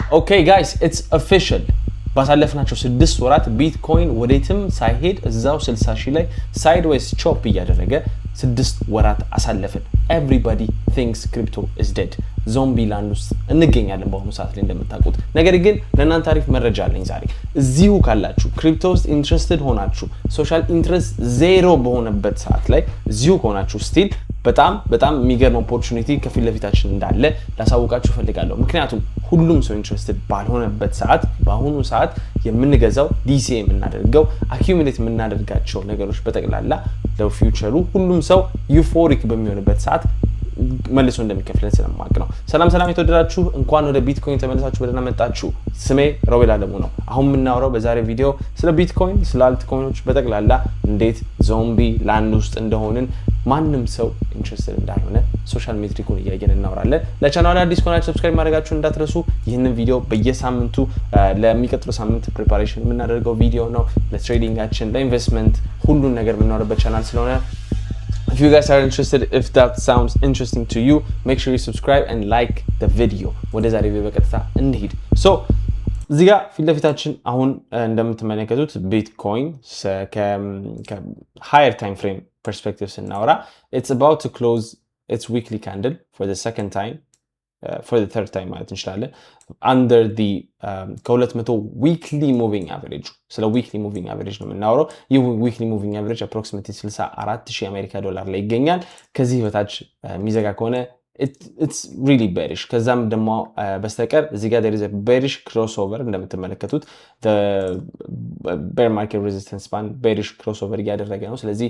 Okay guys, it's official. ባሳለፍናቸው 6 ወራት ቢትኮይን ወዴትም ሳይሄድ እዛው 60 ሺህ ላይ ሳይድዌይስ ቾፕ እያደረገ 6 ወራት አሳለፈን። Everybody thinks crypto is dead. ዞምቢ ላንድ ውስጥ እንገኛለን በአሁኑ ሰዓት ላይ እንደምታውቁት። ነገር ግን ለእናንተ አሪፍ መረጃ አለኝ ዛሬ። እዚሁ ካላችሁ ክሪፕቶ ውስጥ ኢንትረስትድ ሆናችሁ ሶሻል ኢንትረስት ዜሮ በሆነበት ሰዓት ላይ እዚሁ ከሆናችሁ ስቲል በጣም የሚገርም ኦፖርቹኒቲ ከፊት ለፊታችን እንዳለ ላሳውቃችሁ ፈልጋለሁ። ምክንያቱም ሁሉም ሰው ኢንትረስትድ ባልሆነበት ሰዓት በአሁኑ ሰዓት የምንገዛው ዲሲኤ የምናደርገው አኪዩሙሌት የምናደርጋቸው ነገሮች በጠቅላላ ለፊውቸሩ ሁሉም ሰው ዩፎሪክ በሚሆንበት ሰዓት መልሶ እንደሚከፍለን ስለማቅ ነው። ሰላም የተወደዳችሁ እንኳን ወደ ቢትኮይን ተመልሳችሁ በደህና መጣችሁ። ስሜ ሮቤል አለሙ ነው። አሁን የምናወራው በዛሬ ቪዲዮ ስለ ቢትኮይን፣ ስለ አልትኮይኖች በጠቅላላ እንዴት ዞምቢ ላንድ ውስጥ እንደሆንን ማንም ሰው ኢንትረስትድ እንዳልሆነ ሶሻል ሜትሪኩን እያየን እናወራለን። ለቻናሉ አዲስ ከሆናችሁ ሰብስክራይብ ማድረጋችሁን እንዳትረሱ። ይህንን ቪዲዮ በየሳምንቱ ለሚቀጥለው ሳምንት ፕሪፓሬሽን የምናደርገው ቪዲዮ ነው። ለትሬዲንጋችን፣ ለኢንቨስትመንት ሁሉን ነገር የምናወራበት ቻናል ስለሆነ if you guys are interested, if that sounds interesting to you, make sure you subscribe and like the video. ወደ ዛሬ ቪዲዮ በቀጥታ እንሂድ። ሶ እዚህ ጋር ፊት ለፊታችን አሁን እንደምትመለከቱት ቢትኮይን ከሃየር ታይም ፍሬም perspective ስናወራ it's about to close its weekly candle for the second time, for the third time ማለት እንችላለን under the ከ200 weekly moving average። ስለ weekly moving average ነው የምናወራው። ይህ weekly moving average approximately 64,000 አሜሪካ ዶላር ላይ ይገኛል። ከዚህ በታች የሚዘጋ ከሆነ it's really bearish። ከዛም ደግሞ በስተቀር እዚህ ጋር there is a bearish crossover እንደምትመለከቱት the bear market resistance band bearish crossover እያደረገ ነው። ስለዚህ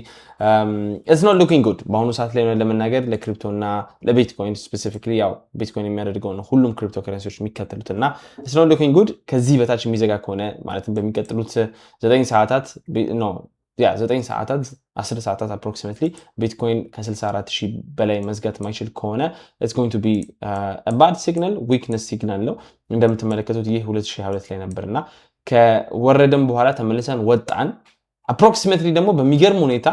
it's not looking good በአሁኑ ሰዓት ላይ ለመናገር ለክሪፕቶ እና ለቢትኮይን specifically ያው ቢትኮይን የሚያደርገው ነው ሁሉም ክሪፕቶ ከረንሲዎች የሚከተሉት እና it's not looking good። ከዚህ በታች የሚዘጋ ከሆነ ማለትም በሚቀጥሉት 9 ሰዓታት ነው 9 ሰዓታት 10 ሰዓታት approximately ቢትኮይን ከ64,000 በላይ መዝጋት ማይችል ከሆነ it's going to be a bad signal, weakness signal ነው። እንደምትመለከቱት ይህ 2022 ላይ ነበርና ከወረደም በኋላ ተመልሰን ወጣን። approximately ደግሞ በሚገርም ሁኔታ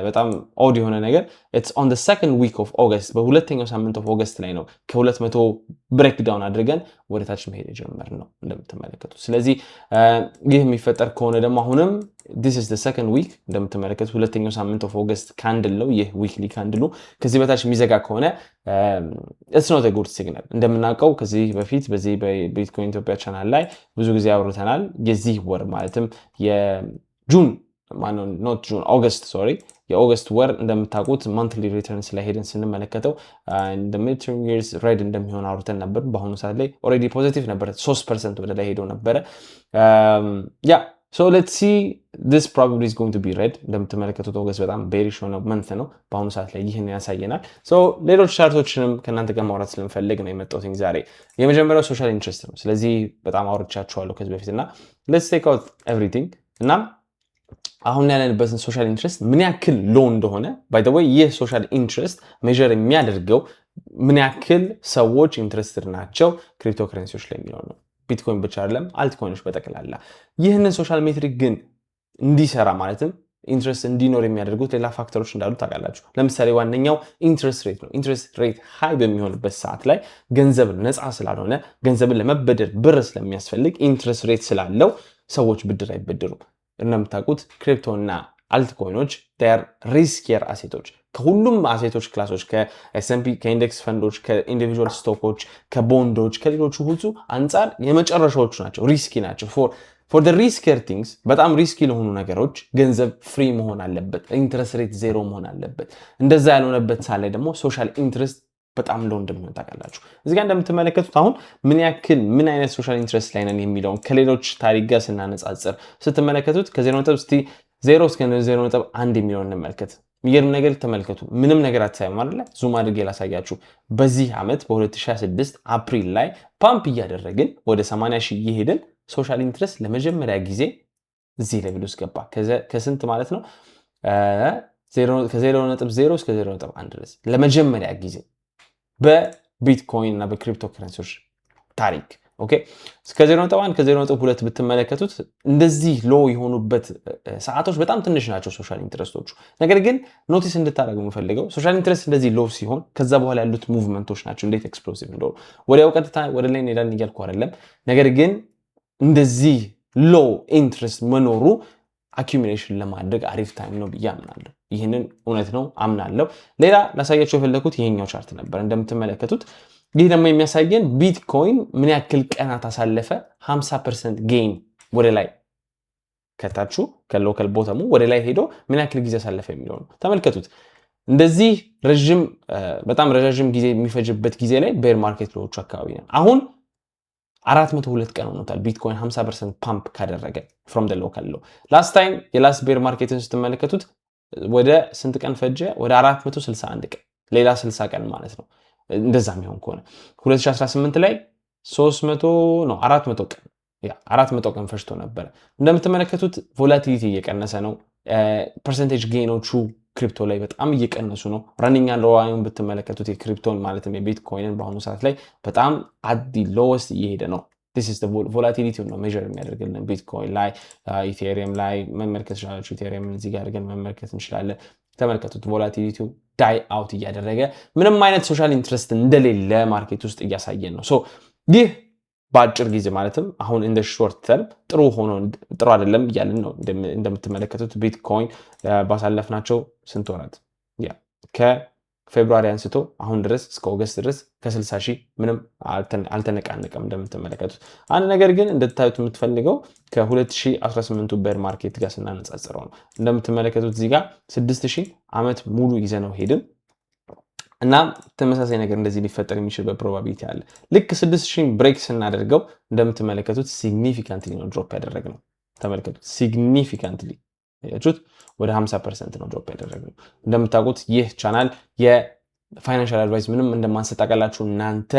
በጣም ኦድ የሆነ ነገር it's on the second week of August በሁለተኛው ሳምንት of August ላይ ነው ከ200 ብሬክ ዳውን አድርገን ወደ ታች መሄድ የጀመርነው እንደምትመለከቱት። ስለዚህ ይህ የሚፈጠር ከሆነ ደግሞ አሁንም this is the second week እንደምትመለከቱት ሁለተኛው ሳምንት of August ካንድል ነው ይህ weekly ካንድሉ። ከዚህ በታች የሚዘጋ ከሆነ it's not a good signal። እንደምናውቀው ከዚህ በፊት በዚህ በቢትኮይን ኢትዮጵያ ቻናል ላይ ብዙ ጊዜ አውርተናል። የዚህ ወር ማለትም የጁን not June, August, sorry. የኦገስት ወር እንደምታውቁት monthly returns ላይ ሄደን ስንመለከተው in the midterm years red እንደሚሆን አውርተን ነበር። በአሁኑ ሰዓት ላይ already positive ነበር 3% ወደ ላይ ሄዶ ነበር። So let's see, this probably is going to be red። እንደምትመለከቱት ኦገስት በጣም bearish ሆነ month ነው በአሁኑ ሰዓት ላይ ይህን ያሳየናል። so ሌሎች ቻርቶችንም ከእናንተ ጋር ማውራት ስለምፈልግ ነው የመጣሁት ዛሬ። የመጀመሪያው ሶሻል ኢንትረስት ነው። ስለዚህ በጣም አውርቻችኋለሁ ከዚህ በፊትና let's take out everything እና አሁን ያለንበትን ሶሻል ኢንትረስት ምን ያክል ሎ እንደሆነ by the way ይህ ሶሻል ኢንትረስት ሜዠር የሚያደርገው ምን ያክል ሰዎች ኢንትረስትድ ናቸው ክሪፕቶ ከረንሲዎች ላይ የሚለው ነው። ቢትኮይን ብቻ አይደለም አልትኮይኖች በጠቅላላ። ይህንን ሶሻል ሜትሪክ ግን እንዲሰራ ማለትም ኢንትረስት እንዲኖር የሚያደርጉት ሌላ ፋክተሮች እንዳሉ ታውቃላችሁ። ለምሳሌ ዋነኛው ኢንትረስት ሬት ነው። ኢንትረስት ሬት ሃይ በሚሆንበት ሰዓት ላይ ገንዘብ ነፃ ስላልሆነ ገንዘብን ለመበደር ብር ስለሚያስፈልግ ኢንትረስት ሬት ስላለው ሰዎች ብድር አይበድሩም። እንደምታውቁት ክሪፕቶ እና አልትኮይኖች they are riskier አሴቶች ከሁሉም አሴቶች ክላሶች ከኤስኤምፒ ከኢንዴክስ ፈንዶች ከኢንዲቪጁዋል ስቶኮች ከቦንዶች ከሌሎቹ ሁሉ አንፃር የመጨረሻዎቹ ናቸው፣ ሪስኪ ናቸው። for the riskier things በጣም ሪስኪ ለሆኑ ነገሮች ገንዘብ ፍሪ መሆን አለበት፣ ኢንትረስት ሬት ዜሮ መሆን አለበት። እንደዛ ያልሆነበት ሳለ ደግሞ ሶሻል ኢንትረስት በጣም ሎ እንደሚሆን ታውቃላችሁ። እዚህ ጋር እንደምትመለከቱት አሁን ምን አይነት ሶሻል ኢንትረስት ላይ ነን የሚለውን ከሌሎች ታሪክ ጋር ስናነጻጽር ስትመለከቱት ከ0.0 እስከ 0.1 የሚለውን እንመልከት። የሚገርም ነገር ተመልከቱ። ምንም ነገር አትሳይም አይደል? ዙም አድርጌ ላሳያችሁ። በዚህ ዓመት በ2026 አፕሪል ላይ ፓምፕ እያደረግን ወደ 80,000 እየሄድን ሶሻል ኢንትረስት ለመጀመሪያ ጊዜ እዚህ ሌቭል ውስጥ ገባ። ከስንት ማለት ነው? ከ0.0 እስከ 0.1 ድረስ ለመጀመሪያ ጊዜ በቢትኮይን እና በክሪፕቶ ከረንሲዎች ታሪክ ኦኬ እስከ 0.1 ከ0.2 ብትመለከቱት እንደዚህ ሎ የሆኑበት ሰዓቶች በጣም ትንሽ ናቸው ሶሻል ኢንትረስቶቹ። ነገር ግን ኖቲስ እንድታደርጉ የምፈልገው ሶሻል ኢንትረስት እንደዚህ ሎ ሲሆን ከዛ በኋላ ያሉት ሙቭመንቶች ናቸው እንዴት ኤክስፕሎሲቭ እንደሆኑ። ወዲያው ቀጥታ ወደ ላይ እንሄዳለን እያልኩ አይደለም። ነገር ግን እንደዚህ ሎ ኢንትረስት መኖሩ አኪሙሌሽን ለማድረግ አሪፍ ታይም ነው ብዬ አምናለሁ። ይህንን እውነት ነው አምናለሁ። ሌላ ላሳያችሁ የፈለኩት ይሄኛው ቻርት ነበር እንደምትመለከቱት። ይህ ደግሞ የሚያሳየን ቢትኮይን ምን ያክል ቀናት አሳለፈ 50% ጌን ወደ ላይ ከታቹ ከሎካል ቦተሙ ወደ ላይ ሄዶ ምን ያክል ጊዜ አሳለፈ የሚለው ነው። ተመልከቱት። እንደዚህ በጣም ረዣዥም ጊዜ የሚፈጅበት ጊዜ ላይ ቤር ማርኬት ሎዎቹ አካባቢ ነው። አሁን 402 ቀን ሆኖታል ቢትኮይን 50% ፓምፕ ካደረገ from the local low። ላስት ታይም የላስት ቤር ማርኬትን ስትመለከቱት ወደ ስንት ቀን ፈጀ? ወደ 461 ቀን፣ ሌላ 60 ቀን ማለት ነው። እንደዛ የሚሆን ከሆነ 2018 ላይ 400 ቀን 400 ቀን ፈጅቶ ነበር። እንደምትመለከቱት ቮላቲሊቲ እየቀነሰ ነው። ፐርሰንቴጅ ጌኖቹ ክሪፕቶ ላይ በጣም እየቀነሱ ነው። ረኒንግ ኤንድ ሮዋዩን ብትመለከቱት የክሪፕቶን ማለትም የቢትኮይንን በአሁኑ ሰዓት ላይ በጣም አት ዲ ሎወስት እየሄደ ነው። this is the volatility ነው ሜዠር የሚያደርግልን ቢትኮይን ላይ ኢቴሪየም ላይ መመልከት እንችላለን። ኢቴሪየም እዚህ ጋር አድርገን መመልከት እንችላለን። ተመልከቱት ቮላቲሊቲው ዳይ አውት እያደረገ ምንም አይነት ሶሻል ኢንትረስት እንደሌለ ማርኬት ውስጥ እያሳየን ነው። ሶ ይህ በአጭር ጊዜ ማለትም አሁን እንደ ሾርት ተርም ጥሩ አይደለም እያልን ነው። እንደምትመለከቱት ቢትኮይን ባሳለፍናቸው ስንት ወራት ከፌብሩዋሪ አንስቶ አሁን ድረስ እስከ ኦገስት ድረስ ከ60 ሺህ ምንም አልተነቃነቀም እንደምትመለከቱት። አንድ ነገር ግን እንድታዩት የምትፈልገው ከ2018 ቤር ማርኬት ጋር ስናነጻጽረው ነው። እንደምትመለከቱት እዚህ ጋር 6000 ዓመት ሙሉ ይዘነው ሄድን እና ተመሳሳይ ነገር እንደዚህ ሊፈጠር የሚችልበት ፕሮባቢሊቲ አለ። ልክ 6000 ብሬክ ስናደርገው እንደምትመለከቱት ሲግኒፊካንትሊ ነው ድሮፕ ያደረግነው። ተመልከቱት፣ ሲግኒፊካንትሊ ያችሁት ወደ 50% ነው ድሮፕ ያደረግነው። እንደምታውቁት ይህ ቻናል የፋይናንሻል አድቫይስ ምንም እንደማንሰጣቀላችሁ እናንተ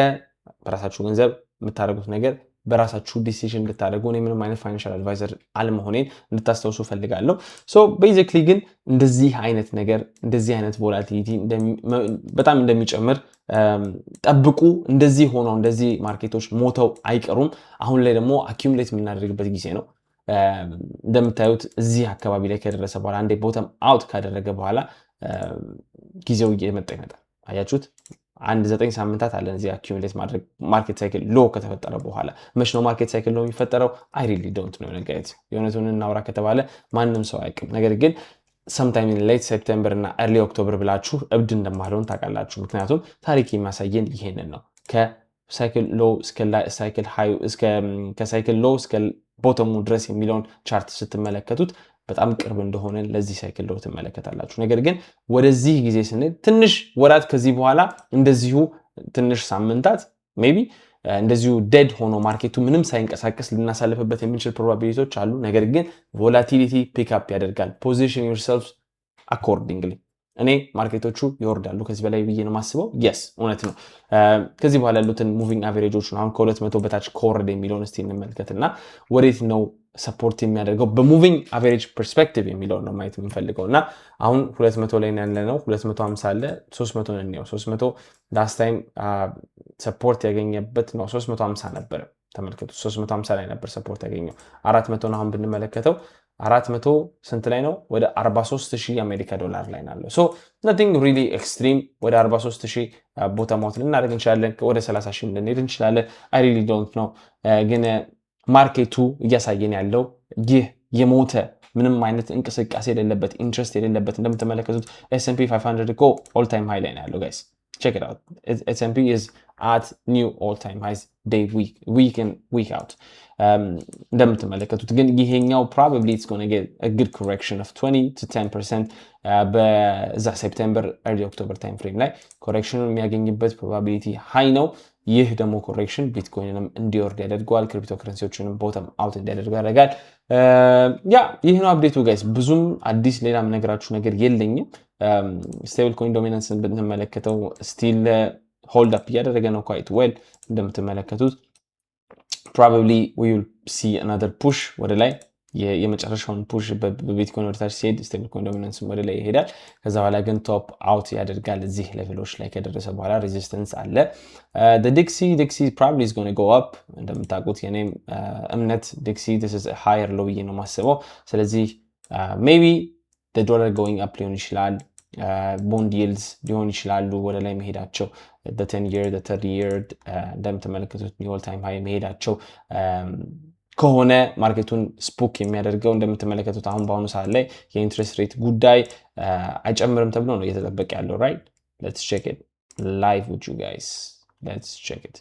በራሳችሁ ገንዘብ የምታደርጉት ነገር በራሳችሁ ዲሲዥን እንድታደርጉ እኔ ምንም አይነት ፋይናንሻል አድቫይዘር አለመሆኔን እንድታስታውሱ ፈልጋለሁ። ሶ ቤዚክሊ ግን እንደዚህ አይነት ነገር እንደዚህ አይነት ቮላቲሊቲ በጣም እንደሚጨምር ጠብቁ። እንደዚህ ሆኖ እንደዚህ ማርኬቶች ሞተው አይቀሩም። አሁን ላይ ደግሞ አኪሙሌት የምናደርግበት ጊዜ ነው። እንደምታዩት እዚህ አካባቢ ላይ ከደረሰ በኋላ አንዴ ቦተም አውት ካደረገ በኋላ ጊዜው እየመጣ ይመጣል። አያችሁት? 9 ሳምንታት አለን እዚህ አኪሙሌት ማድረግ ማርኬት ሳይክል ሎ ከተፈጠረ በኋላ። መች ነው ማርኬት ሳይክል ሎ የሚፈጠረው? አይ ሪሊ ዶንት ኖ ጋይስ። የእውነቱን እናውራ ከተባለ ማንም ሰው አያውቅም። ነገር ግን ሰምታይም ኢን ሌት ሴፕቴምበር እና ኤርሊ ኦክቶበር ብላችሁ እብድ እንደማልሆን ታውቃላችሁ። ምክንያቱም ታሪክ የሚያሳየን ይሄንን ነው። ከሳይክል ሎ እስከ ሳይክል ሃይ ከሳይክል ሎ እስከ ቦተሙ ድረስ የሚለውን ቻርት ስትመለከቱት በጣም ቅርብ እንደሆነ ለዚህ ሳይክል ሎ ትመለከታላችሁ። ነገር ግን ወደዚህ ጊዜ ስንል ትንሽ ወራት ከዚህ በኋላ እንደዚሁ ትንሽ ሳምንታት ሜቢ እንደዚሁ ዴድ ሆኖ ማርኬቱ ምንም ሳይንቀሳቀስ ልናሳልፍበት የምንችል ፕሮባቢሊቲዎች አሉ። ነገር ግን ቮላቲሊቲ ፒክ አፕ ያደርጋል። ፖዚሽን ዮርሰልፍ አኮርዲንግሊ። እኔ ማርኬቶቹ ይወርዳሉ ከዚህ በላይ ብዬ ነው የማስበው። የስ እውነት ነው። ከዚህ በኋላ ያሉትን ሙቪንግ አቨሬጆች ነው አሁን ከ200 በታች ከወረደ የሚለውን እስቲ እንመልከትና ወዴት ነው ሰፖርት የሚያደርገው በሙቪንግ አቨሬጅ ፐርስፔክቲቭ የሚለውን ነው ማየት የምንፈልገው። እና አሁን 200 ላይ ያለ ነው። 250 አለ። 300 ነው። 300 ላስት ታይም ሰፖርት ያገኘበት ነው 350 ነበር። ተመልከቱ፣ 350 ላይ ነበር ሰፖርት ያገኘው። 400 ነው አሁን ብንመለከተው 400 ስንት ላይ ነው? ወደ 43000 አሜሪካ ዶላር ላይ ነው። ሶ nothing really extreme። ወደ 43000 ቦታ ማውት ልናደርግ እንችላለን። ወደ 30000 ልንሄድ እንችላለን። I really don't know። ግን ማርኬቱ እያሳየን ያለው ይህ የሞተ ምንም አይነት እንቅስቃሴ የሌለበት ኢንትረስት የሌለበት እንደምትመለከቱት S&P 500 እኮ ኦል ታይም ሃይ ላይ ነው ያለው ጋይስ። check it out. S&P is at new all time highs day week in week out። እንደምትመለከቱት ግን ይሄኛው probably it's going to get a good correction of 20 to 10% በዛ ሴፕቴምበር ኤርሊ ኦክቶበር ታይም ፍሬም ላይ ኮሬክሽኑን የሚያገኝበት ፕሮባቢሊቲ ሃይ ነው። ይህ ደግሞ ኮሬክሽን ቢትኮይንንም እንዲወርድ ያደርገዋል። ክሪፕቶ ከረንሲዎችንም ቦተም አውት እንዲያደርጉ ያደርጋል። ይህ ነው አፕዴቱ ጋይስ። ብዙም አዲስ ሌላ የምነግራችሁ ነገር የለኝም። ስቴብል ኮይን ዶሚናንስን ብንመለከተው ስቲል ሆልድ አፕ እያደረገ ነው ኳይት ዌል። እንደምትመለከቱት probably we will see another push ወደ ላይ የመጨረሻውን ፑሽ በቢትኮይን ወደታች ሲሄድ ስቴብል ኮይን ዶሚናንስ ወደ ላይ ይሄዳል። ከዛ በኋላ ግን ቶፕ አውት ያደርጋል እዚህ ሌቭሎች ላይ ከደረሰ በኋላ ሬዚስተንስ አለ። ዲክሲ ፕሮባብሊ ኢዝ ጎና ጎ አፕ እንደምታውቁት የኔም እምነት ዲክሲ this is a higher low ብዬ ነው የማስበው። ስለዚህ ሜቢ ዶላር ጎይንግ አፕ ሊሆን ይችላል፣ ቦንድ ይልድስ ሊሆን ይችላሉ ወደ ላይ መሄዳቸው the 10 year the 30 year እንደምትመለከቱት ኒው ኦል ታይም ሃይ መሄዳቸው ከሆነ ማርኬቱን ስፑክ የሚያደርገው እንደምትመለከቱት አሁን በአሁኑ ሰዓት ላይ የኢንትረስት ሬት ጉዳይ አይጨምርም ተብሎ ነው እየተጠበቀ ያለው right let's check it live with you guys let's check it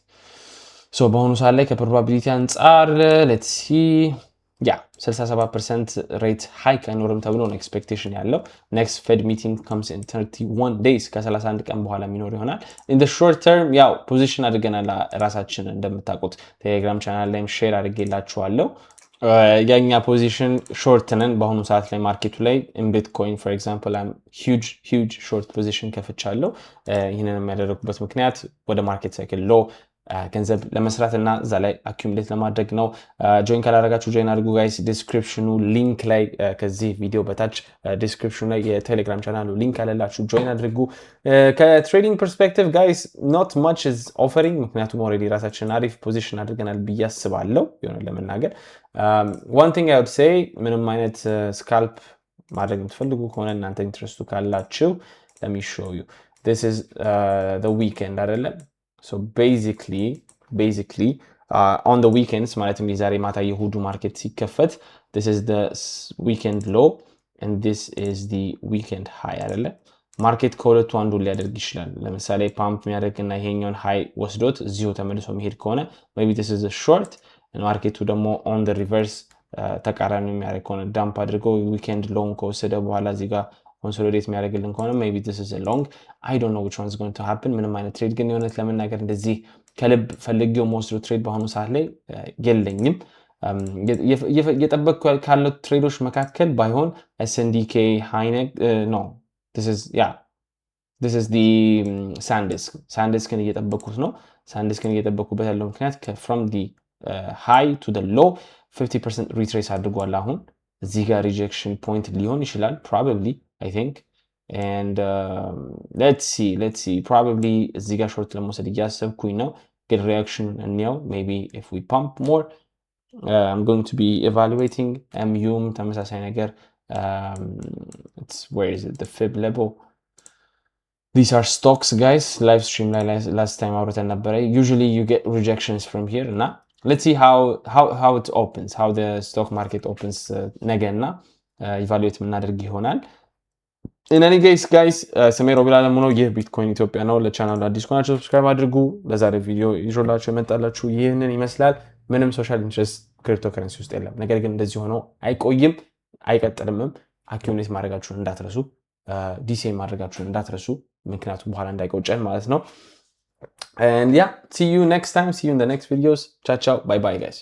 so በአሁኑ ሰዓት ላይ ከፕሮባቢሊቲ አንፃር let's see yeah 67% ሬት ሃይክ አይኖርም ተብሎ ነው ኤክስፔክቴሽን ያለው next fed meeting comes in 31 days ከ31 ቀን በኋላ የሚኖር ይሆናል in the short term ያው ፖዚሽን አድርገናል ራሳችን እንደምታውቁት ቴሌግራም ቻናል ላይም ሼር አድርጌላችኋለሁ ያኛ ፖዚሽን ሾርት ነን በአሁኑ ሰዓት ላይ ማርኬቱ ላይ in bitcoin for example I'm huge short position ከፍቻለሁ ይሄንን የሚያደርጉበት ምክንያት ወደ ማርኬት ሳይክል ሎ ገንዘብ ለመስራት እና እዛ ላይ አኩሙሌት ለማድረግ ነው ጆይን ካላደረጋችሁ ጆይን አድርጉ ጋይስ ዲስክሪፕሽኑ ሊንክ ላይ ከዚህ ቪዲዮ በታች ዲስክሪፕሽኑ ላይ የቴሌግራም ቻናሉ ሊንክ አለላችሁ ጆይን አድርጉ ከትሬዲንግ ፐርስፔክቲቭ ጋይስ not much is offering ምክንያቱም ኦሬዲ ራሳችን አሪፍ ፖዚሽን አድርገናል ብዬ አስባለሁ የሆነ ለመናገር one thing I would say ምንም አይነት ስካልፕ ማድረግ የምትፈልጉ ከሆነ እናንተ ኢንትረስቱ ካላችሁ let me show you this is the weekend አይደለም So basically on the weekends ማለትም የዛሬ ማታ የሁዱ ማርኬት ሲከፈት this is the weekend low and this is the weekend high አይደለ ማርኬት ከሁለቱ አንዱ ሊያደርግ ይችላል ለምሳሌ ፓምፕ የሚያደርግና ይሄኛውን ሃይ ወስዶት እዚሁ ተመልሶ መሄድ ከሆነ maybe this is a short ማርኬቱ ደግሞ on the reverse ተቃራኒ የሚያደርግ ከሆነ ዳምፕ አድርገው weekend low ከወሰደ በኋላ እዚህ ጋር ኮንሶሊዴት የሚያደርግልን ከሆነ maybe this is a long I don't know which one is going to happen ምንም አይነት ትሬድ ግን የሆነት ለመናገር እንደዚህ ከልብ ፈልጌው መወስዶ ትሬድ በአሁኑ ሰዓት ላይ የለኝም እየጠበቅኩ ካለው ትሬዶች መካከል ባይሆን SNDK ሃይነግ no this is the SanDisk እየጠበቅኩት ነው SanDisk እየጠበቅኩበት ያለው ምክንያት from the high to the low 50% retrace አድርጓል አሁን እዚህ ጋር rejection point ሊሆን ይችላል probably I think and let's see probably እዚህ ጋር ሾርት ለመውሰድ እያሰብኩኝ ነው good reaction እንየው maybe if we pump more I'm going to be evaluating MUም ተመሳሳይ ነገር it's where is it the fib level these are stocks guys live stream ላይ last time አውርተን ነበረ usually you get rejections from here እና let's see how it opens how the stock market opens ነገና evaluate የምናደርግ ይሆናል in any case guys ስሜ ሮቤል አለሙ ነው ይህ ቢትኮይን ኢትዮጵያ ነው ለቻናሉ አዲስ ከሆናችሁ ሰብስክራይብ አድርጉ ለዛሬ ቪዲዮ ይዞላችሁ የመጣላችሁ ይህንን ይመስላል ምንም ሶሻል ኢንትረስት ክሪፕቶ ከረንሲ ውስጥ የለም ነገር ግን እንደዚህ ሆኖ አይቆይም አይቀጥልምም አኩሙሌት ማድረጋችሁን እንዳትረሱ ዲሲኤም ማድረጋችሁን እንዳትረሱ ምክንያቱም በኋላ እንዳይቆጨን ማለት ነው and yeah see you next time see you in the next videos ciao bye bye guys